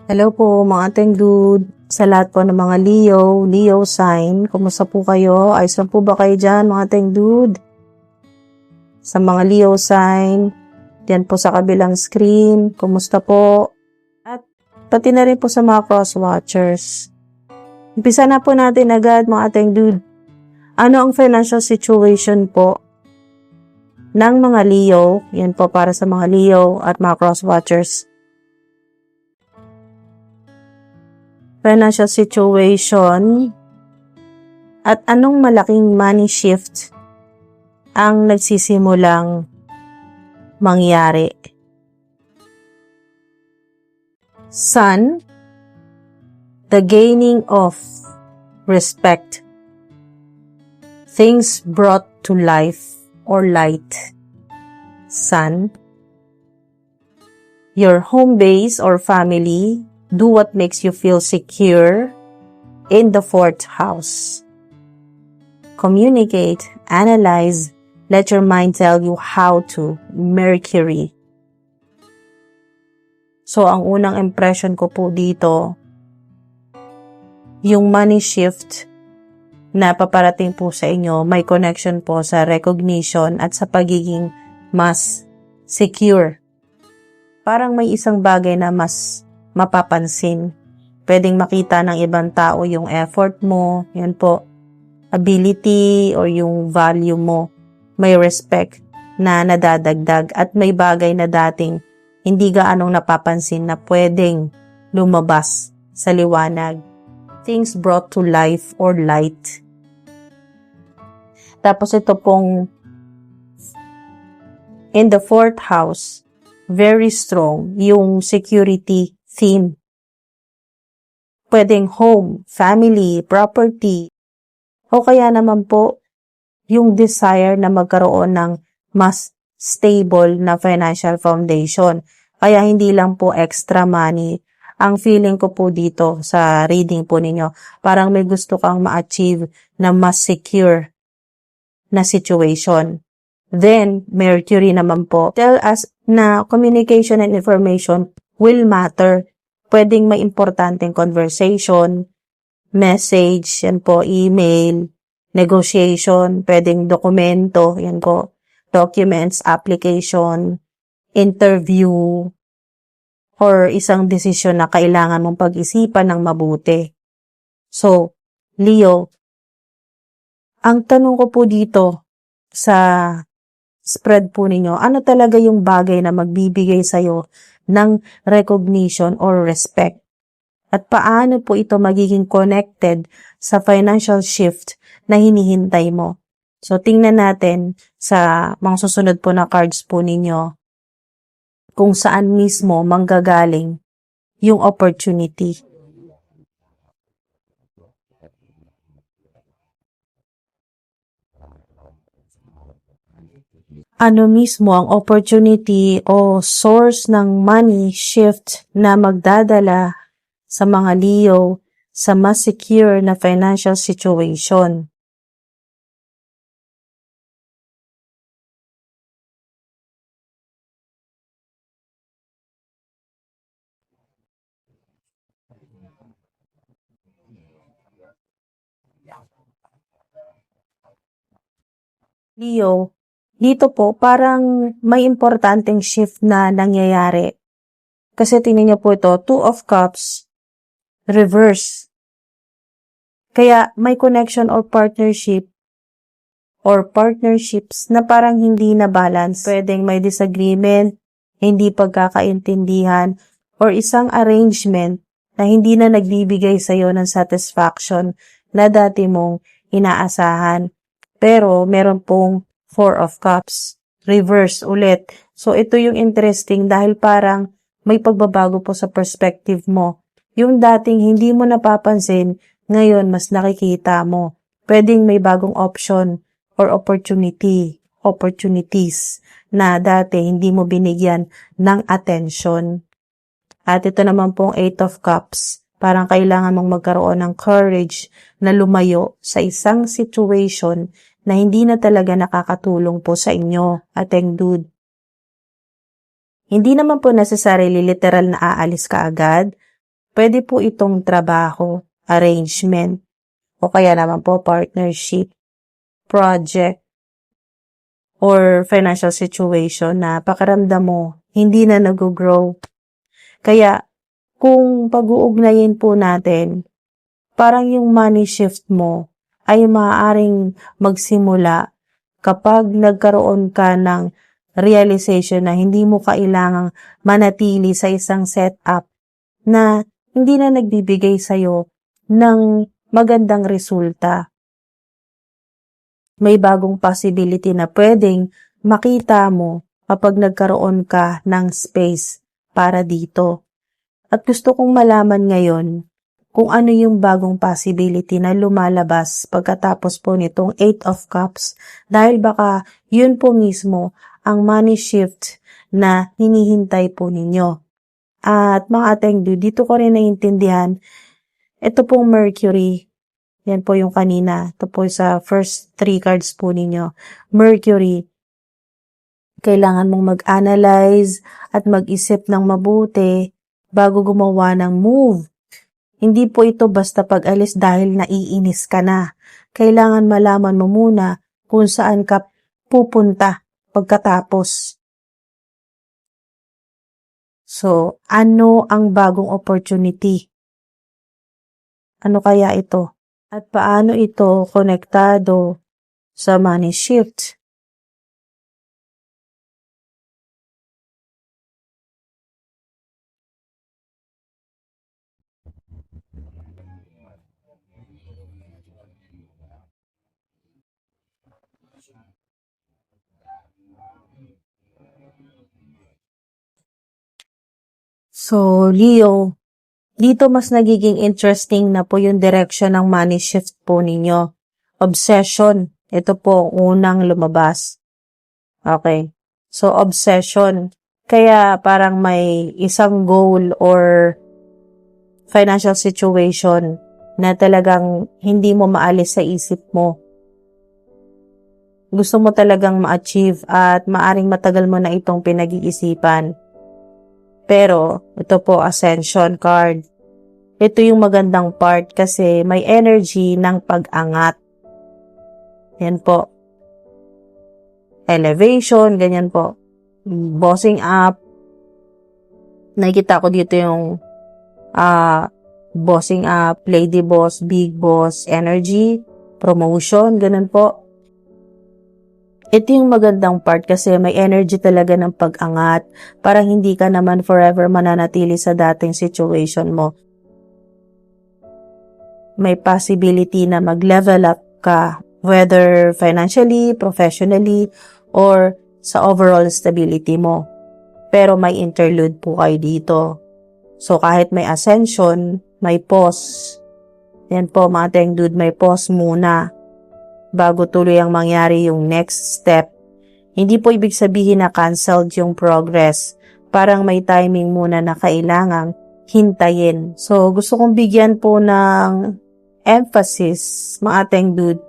Hello po mga ating dude. Sa lahat po ng mga Leo sign. Kumusta po kayo? Ayos lang po ba kayo dyan mga ating dude? Sa mga Leo sign, dyan po sa kabilang screen. Kumusta po? At pati na rin po sa mga cross watchers. Umpisa na po natin agad mga ating dude. Ano ang financial situation po ng mga Leo? Yan po para sa mga Leo at mga cross watchers. Financial situation at anong malaking money shift ang nagsisimulang mangyari. Sun, the gaining of respect, things brought to life or light. Sun, your home base or family. Do what makes you feel secure in the 4th house. Communicate, analyze, let your mind tell you how to. Mercury. So, ang unang impression ko po dito, yung money shift na paparating po sa inyo, may connection po sa recognition at sa pagiging mas secure. Parang may isang bagay na mas mapapansin. Pwedeng makita ng ibang tao yung effort mo, yan po, ability or yung value mo. May respect na nadadagdag at may bagay na dating hindi gaanong napapansin na pwedeng lumabas sa liwanag. Things brought to life or light. Tapos ito pong in the 4th house, very strong yung security theme. Pwedeng home, family, property, o kaya naman po yung desire na magkaroon ng mas stable na financial foundation. Kaya hindi lang po extra money. Ang feeling ko po dito sa reading po ninyo, parang may gusto kang ma-achieve na mas secure na situation. Then, Mercury naman po, tell us na communication and information will matter. Pwedeng may importanteng conversation, message, yan po, email, negotiation, pwedeng dokumento, yan po, documents, application, interview, or isang desisyon na kailangan mong pag-isipan ng mabuti. So, Leo, ang tanong ko po dito sa spread po ninyo, ano talaga yung bagay na magbibigay sa'yo ng recognition or respect? At paano po ito magiging connected sa financial shift na hinihintay mo? So, tingnan natin sa mga susunod po na cards po ninyo kung saan mismo manggagaling yung opportunity. Ano mismo ang opportunity o source ng money shift na magdadala sa mga Leo sa mas secure na financial situation? Leo, dito po parang may importanteng shift na nangyayari. Kasi tingnan niyo po ito, 2 of Cups, reverse. Kaya may connection or partnership or partnerships na parang hindi na balance. Pwedeng may disagreement, hindi pagkakaintindihan, or isang arrangement na hindi na nagbibigay sa'yo ng satisfaction na dati mong inaasahan. Pero meron pong 4 of Cups, reverse ulit. So ito yung interesting dahil parang may pagbabago po sa perspective mo. Yung dating hindi mo napapansin, ngayon mas nakikita mo. Pwedeng may bagong option or opportunities na dati hindi mo binigyan ng attention. At ito naman pong 8 of Cups. Parang kailangan mong magkaroon ng courage na lumayo sa isang situation na hindi na talaga nakakatulong po sa inyo, ating dude. Hindi naman po necessarily literal na aalis ka agad, Pwede po itong trabaho, arrangement, o kaya naman po partnership, project, or financial situation na pakiramdam mo hindi na nag-grow. Kaya kung pag-uugnayin po natin, parang yung money shift mo ay maaaring magsimula kapag nagkaroon ka ng realization na hindi mo kailangang manatili sa isang setup na hindi na nagbibigay sa'yo ng magandang resulta. May bagong possibility na pwedeng makita mo kapag nagkaroon ka ng space para dito. At gusto kong malaman ngayon kung ano yung bagong possibility na lumalabas pagkatapos po nitong 8 of Cups dahil baka yun po mismo ang money shift na hinihintay po ninyo. At mga ateng dito ko rin naiintindihan, ito pong Mercury, yan po yung kanina, ito po sa first 3 cards po ninyo, Mercury, kailangan mong mag-analyze at mag-isip ng mabuti bago gumawa ng move. Hindi po ito basta pag-alis dahil naiinis ka na. Kailangan malaman mo muna kung saan ka pupunta pagkatapos. So, ano ang bagong opportunity? Ano kaya ito? At paano ito konektado sa money shift? So, Leo, dito mas nagiging interesting na po yung direction ng money shift po ninyo. Obsession. Ito po unang lumabas. Okay. So, obsession. Kaya parang may isang goal or financial situation na talagang hindi mo maalis sa isip mo. Gusto mo talagang ma-achieve at maaring matagal mo na itong pinag-iisipan. Pero, ito po, Ascension card. Ito yung magandang part kasi may energy ng pag-angat. Yan po. Elevation, ganyan po. Bossing up. Nakikita ko dito yung bossing up, lady boss, big boss, energy, promotion, ganun po. Ito yung magandang part kasi may energy talaga ng pag-angat. Parang hindi ka naman forever mananatili sa dating situation mo. May possibility na mag-level up ka, whether financially, professionally, or sa overall stability mo. Pero may interlude po kayo dito. So kahit may ascension, may pause. Yan po mga teng dude, may pause muna bago tuloy ang mangyari yung next step. Hindi po ibig sabihin na canceled yung progress. Parang may timing muna na kailangang hintayin. So gusto kong bigyan po ng emphasis, mga teng dude.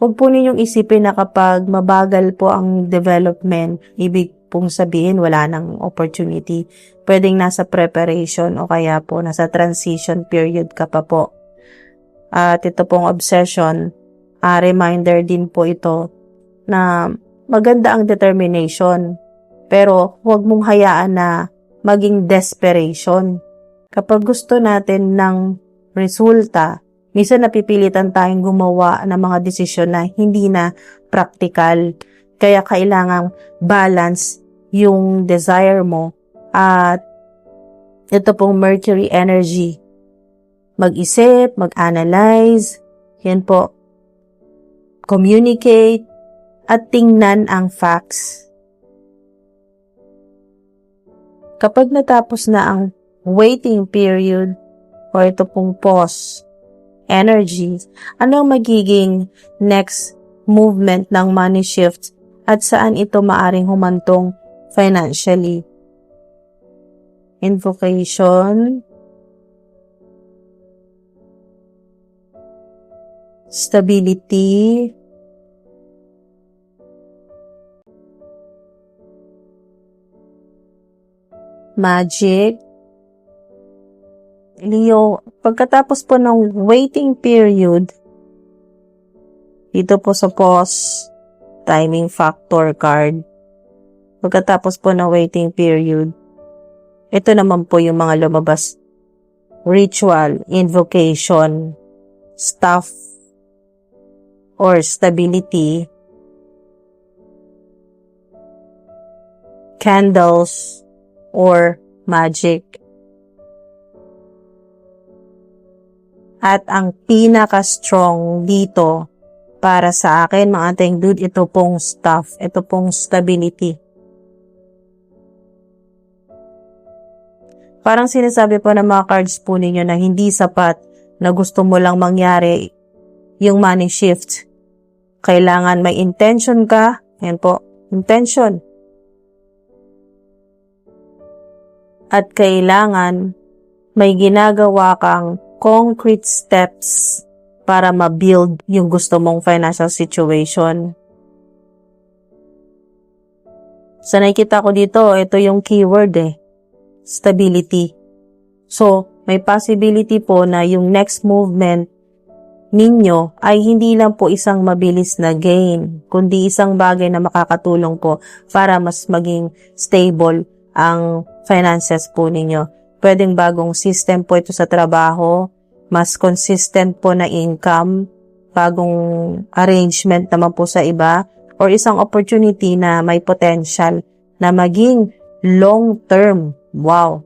Huwag po ninyong isipin na kapag mabagal po ang development, ibig pong sabihin wala nang opportunity. Pwedeng nasa preparation o kaya po nasa transition period ka pa po. At ito pong obsession, reminder din po ito na maganda ang determination. Pero huwag mong hayaan na maging desperation. Kapag gusto natin ng resulta, minsan napipilitan tayong gumawa ng mga desisyon na hindi na practical. Kaya kailangang balance yung desire mo. At ito pong Mercury energy. Mag-isip, mag-analyze, yan po. Communicate, at tingnan ang facts. Kapag natapos na ang waiting period, o ito pong pause, energy, ano ang magiging next movement ng money shift at saan ito maaring humantong financially? Invocation, stability, magic, Leo, pagkatapos po ng waiting period, dito po sa pause, timing factor card, pagkatapos po ng waiting period, ito naman po yung mga lumabas. Ritual, invocation, staff, or stability, candles, or magic. At ang pinaka-strong dito para sa akin, mga ating dude, ito pong staff, ito pong stability. Parang sinasabi po ng mga cards po ninyo na hindi sapat na gusto mo lang mangyari yung money shift. Kailangan may intention ka. Yan po, intention. At kailangan may ginagawa kang concrete steps para ma-build yung gusto mong financial situation. Sa nakikita ko dito, ito yung keyword stability. So, may possibility po na yung next movement ninyo ay hindi lang po isang mabilis na gain, kundi isang bagay na makakatulong po para mas maging stable ang finances po ninyo. Pwedeng bagong system po ito sa trabaho, mas consistent po na income, bagong arrangement naman po sa iba, or isang opportunity na may potential na maging long term. Wow!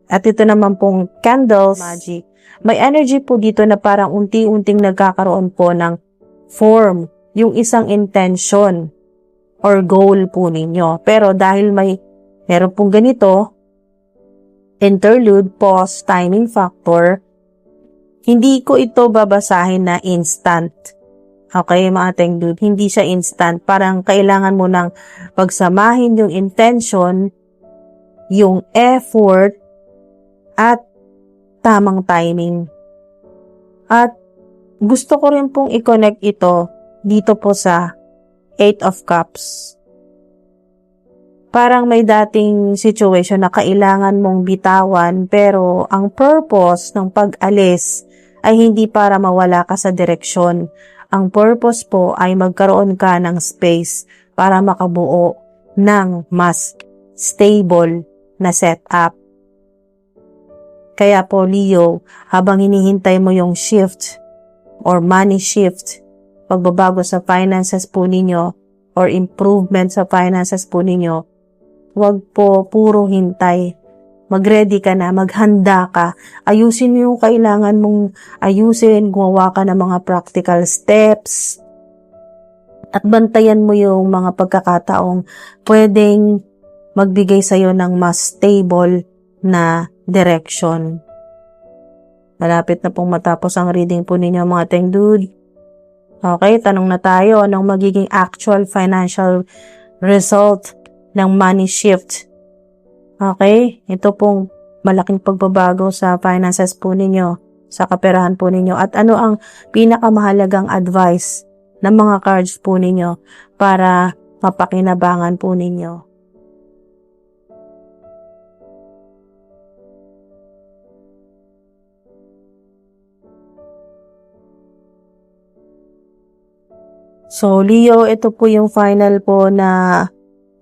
At ito naman pong candles, magic. May energy po dito na parang unti-unting nagkakaroon po ng form, yung isang intention or goal po ninyo. Pero dahil meron pong ganito, interlude, pause, timing factor, hindi ko ito babasahin na instant. Okay, mga ating dude, hindi siya instant. Parang kailangan mo nang pagsamahin yung intention, yung effort, at tamang timing. At gusto ko rin pong i-connect ito dito po sa 8 of Cups. Parang may dating situation na kailangan mong bitawan, pero ang purpose ng pag-alis ay hindi para mawala ka sa direksyon. Ang purpose po ay magkaroon ka ng space para makabuo ng mas stable na setup. Kaya po, Leo, habang hinihintay mo yung shift or money shift, pagbabago sa finances po ninyo or improvement sa finances po ninyo, huwag po puro hintay. Mag-ready ka na, maghanda ka. Ayusin mo yung kailangan mong ayusin, gumawa ka ng mga practical steps, at bantayan mo yung mga pagkakataong pwedeng magbigay sa'yo ng mas stable na direction. Malapit na pong matapos ang reading po ninyo, mga teng dude. Okay, tanong na tayo, anong magiging actual financial result ng money shift? Okay, ito pong malaking pagbabago sa finances po ninyo, sa kaperahan po ninyo. At ano ang pinakamahalagang advice ng mga cards po ninyo para mapakinabangan po ninyo? So, Leo, ito po yung final po na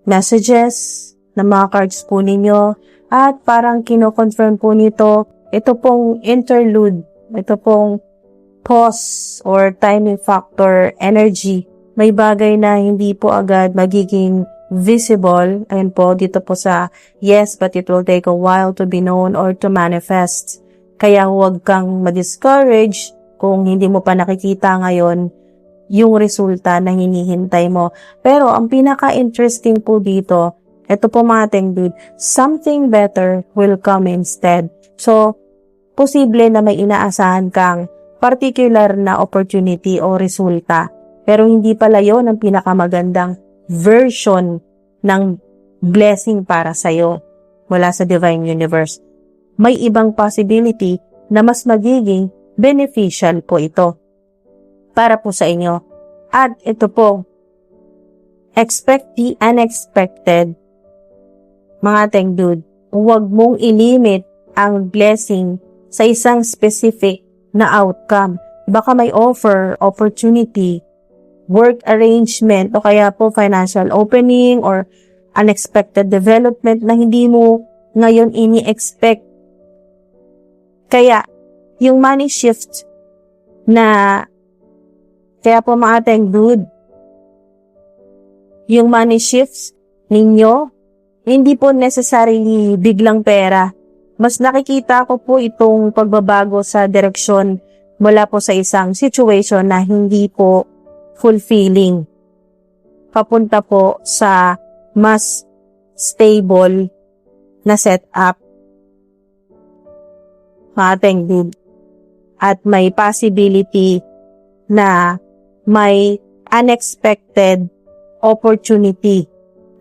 messages ng mga cards po ninyo. At parang kino-confirm po nito, ito pong interlude, ito pong pause or timing factor energy. May bagay na hindi po agad magiging visible. Ayun po, dito po sa yes, but it will take a while to be known or to manifest. Kaya huwag kang ma-discourage kung hindi mo pa nakikita ngayon yung resulta na hinihintay mo. Pero ang pinaka-interesting po dito, ito po mga teng dude, something better will come instead. So, posible na may inaasahan kang particular na opportunity o resulta. Pero hindi pala yon ang pinakamagandang version ng blessing para sa'yo mula sa Divine Universe. May ibang possibility na mas magiging beneficial po ito para po sa inyo. At ito po, expect the unexpected. Mga teng dude, huwag mong ilimit ang blessing sa isang specific na outcome. Baka may offer, opportunity, work arrangement, o kaya po financial opening or unexpected development na hindi mo ngayon ini-expect. Kaya, yung money shift na, kaya po mga ateng dude, yung money shifts ninyo, hindi po necessarily biglang pera. Mas nakikita ko po itong pagbabago sa direksyon mula po sa isang situation na hindi po fulfilling. Papunta po sa mas stable na setup. Mga dude. At may possibility na may unexpected opportunity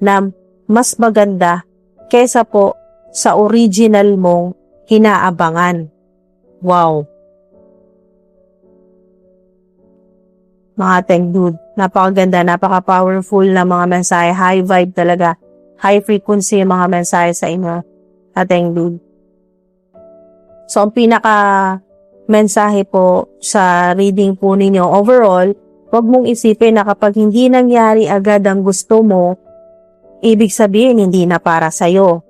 na mas maganda kaysa po sa original mong hinaabangan. Wow! Mga dude, napakaganda, napaka-powerful na mga mensahe, high vibe talaga, high frequency yung mga mensahe sa inyo, ating dude. So, ang mensahe po sa reading po ninyo, overall, huwag mong isipin na kapag hindi nangyari agad ang gusto mo, ibig sabihin hindi na para sa'yo.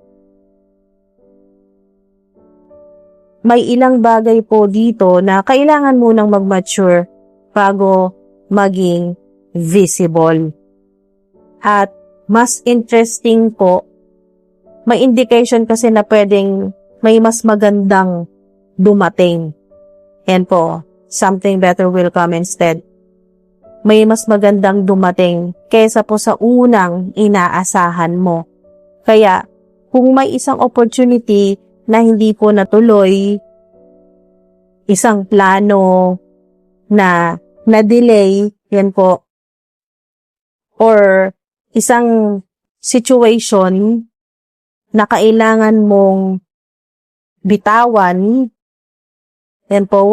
May ilang bagay po dito na kailangan munang mag-mature bago maging visible. At mas interesting po, may indication kasi na pwedeng may mas magandang dumating. Yan po, something better will come instead. May mas magandang dumating kaysa po sa unang inaasahan mo. Kaya, kung may isang opportunity na hindi po natuloy, isang plano na na-delay, yan po, or isang situation na kailangan mong bitawan, yan po,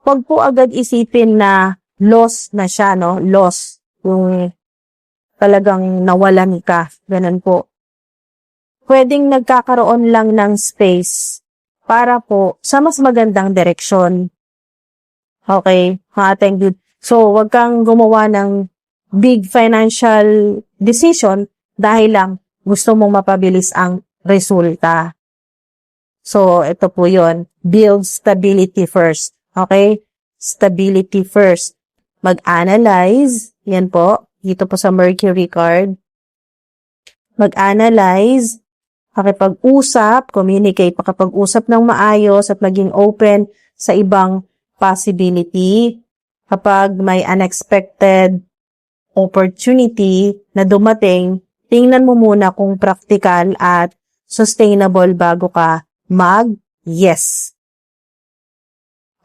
wag po agad isipin na loss na siya, no? Loss. Yung talagang nawalan ka. Ganun po. Pwedeng nagkakaroon lang ng space para po sa mas magandang direksyon. Okay? Ating good. So, wag kang gumawa ng big financial decision dahil lang gusto mong mapabilis ang resulta. So, ito po yun. Build stability first. Okay? Stability first. Mag-analyze, yan po, dito po sa Mercury card. Mag-analyze, makipag-usap, communicate, makipag-usap ng maayos at maging open sa ibang possibility. Kapag may unexpected opportunity na dumating, tingnan mo muna kung practical at sustainable bago ka mag-yes.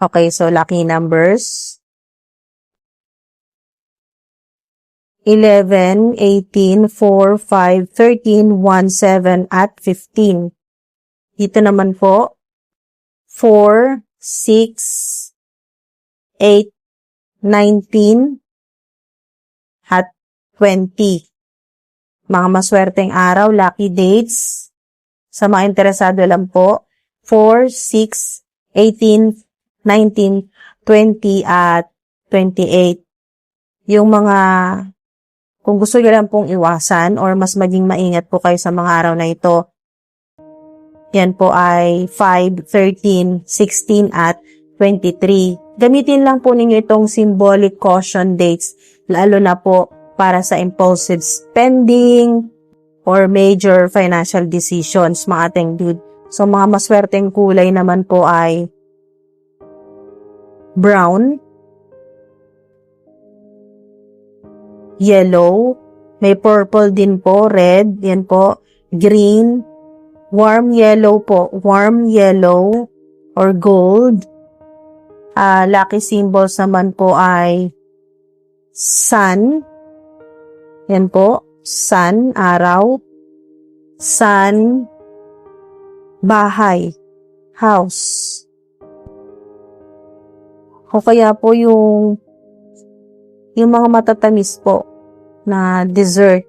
Okay, so lucky numbers. 11, 18, 4, 5, 13, 1, 7, at 15. Dito naman po, 4, 6, 8, 19, at 20. Mga maswerteng araw, lucky dates. Sa mga interesado lang po, 4, 6, 18, 19, 20, at 28. Yung mga kung gusto nyo lang pong iwasan or mas maging maingat po kayo sa mga araw na ito, yan po ay 5, 13, 16, at 23. Gamitin lang po ninyo itong symbolic caution dates, lalo na po para sa impulsive spending or major financial decisions, mga ating dude. So, mga maswerteng kulay naman po ay brown, yellow, may purple din po, red, yan po, green, warm yellow po, warm yellow, or gold. Lucky symbols naman po ay sun, yan po, sun, araw, sun, bahay, house. O kaya po yung mga matatamis po na dessert.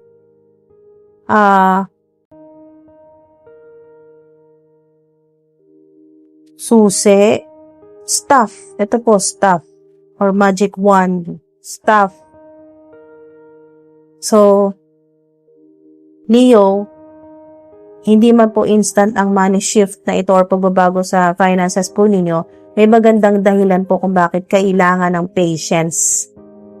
susi, staff. Ito po, staff. Or magic wand, staff. So, Leo, hindi man po instant ang money shift na ito or pagbabago sa finances po ninyo, may magandang dahilan po kung bakit kailangan ng patience.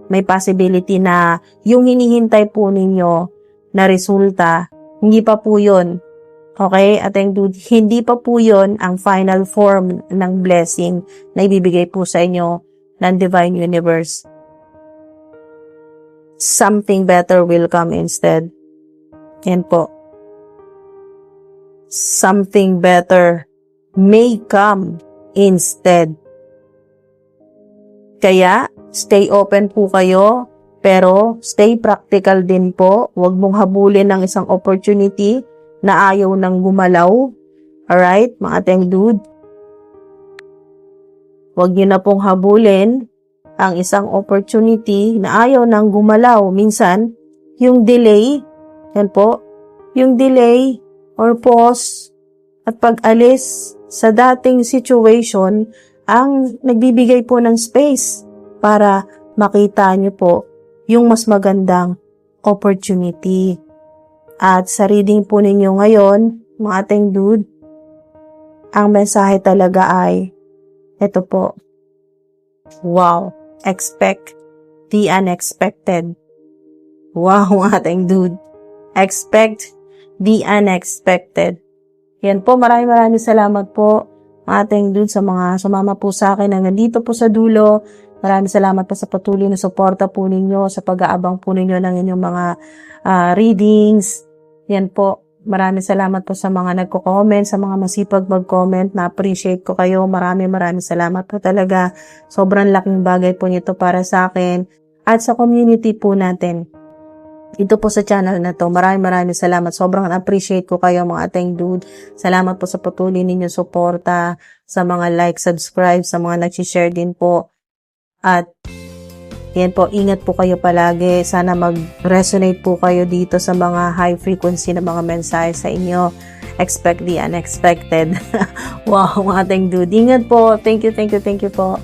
May possibility na yung hinihintay po ninyo na resulta, hindi pa po yun. Okay? At hindi pa po yun ang final form ng blessing na ibibigay po sa inyo ng Divine Universe. Something better will come instead. Yan po. Something better may come instead. Kaya, stay open po kayo, pero stay practical din po. Huwag mong habulin ng isang opportunity na ayaw nang gumalaw. Alright, mga teng dude? Huwag nyo na pong habulin ang isang opportunity na ayaw nang gumalaw. Minsan, yung delay, yan po, yung delay or pause at pag-alis sa dating situation ang nagbibigay po ng space para makita nyo po yung mas magandang opportunity. At sa reading po ninyo ngayon, mga ating dude, ang mensahe talaga ay ito po. Wow! Expect the unexpected. Wow, ating dude. Expect the unexpected. Yan po, maraming salamat po, ating dude, sa mga sumama po sa akin na nandito po sa dulo. Maraming salamat po sa patuloy na suporta po ninyo, sa pag-aabang po ninyo ng inyong mga readings. Yan po. Maraming salamat po sa mga nagko-comment, sa mga masipag mag-comment. Na-appreciate ko kayo. Maraming salamat po talaga. Sobrang laking bagay po nito para sa akin at sa community po natin. Ito po sa channel na to. Maraming salamat. Sobrang appreciate ko kayo, mga ating dude. Salamat po sa patuloy ninyong suporta, sa mga like, subscribe, sa mga nag-share din po. At yan po, ingat po kayo palagi. Sana mag-resonate po kayo dito sa mga high frequency na mga mensahe sa inyo. Expect the unexpected. Wow, mga ating dude. Ingat po. Thank you po.